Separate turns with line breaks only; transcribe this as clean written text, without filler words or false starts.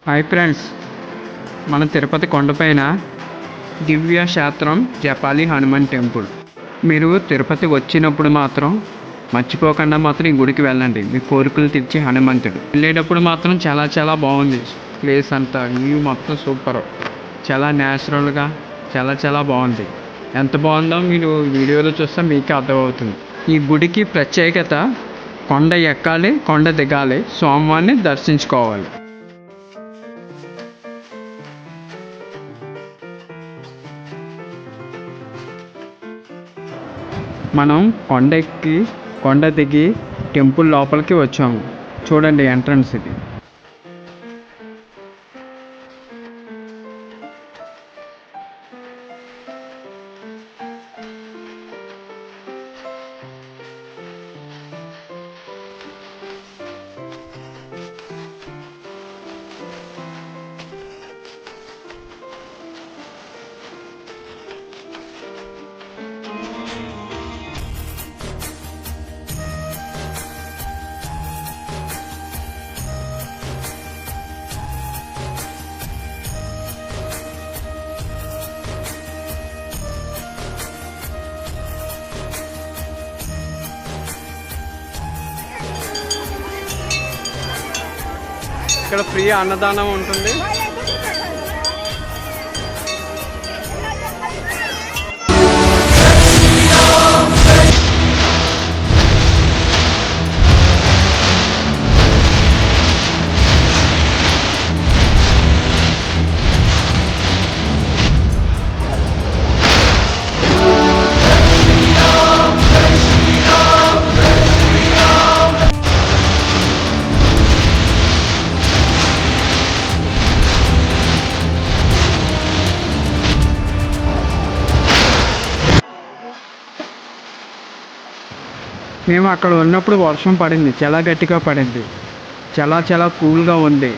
Hi friends, మన తిరుపతి కొండపైన దివ్య క్షేత్రం జపాలి హనుమాన్ టెంపుల్. మీరు తిరుపతి వచ్చినప్పుడు మాత్రం మర్చిపోకుండా మాత్రం ఈ గుడికి వెళ్ళండి. మీ కోరికలు తీర్చే హనుమంతుడు. వెళ్ళేటప్పుడు మాత్రం చాలా చాలా బాగుంది. ప్లేస్ అంతా వ్యూ మొత్తం సూపర్, చాలా న్యాచురల్గా చాలా చాలా బాగుంది. ఎంత బాగుందో మీరు వీడియోలో చూస్తే మీకే అర్థమవుతుంది. ఈ గుడికి ప్రత్యేకత కొండ ఎక్కాలి, కొండ దిగాలి, స్వామివారిని దర్శించుకోవాలి. మనం కొండ ఎక్కి కొండ దిగి టెంపుల్ లోపలికి వచ్చాము. చూడండి ఎంట్రన్స్ ఇది. ఇక్కడ ఫ్రీ అన్నదానం ఉంటుంది. మేము అక్కడ ఉన్నప్పుడు వర్షం పడింది, చాలా గట్టిగా పడింది. చాలా చాలా కూల్గా ఉంది.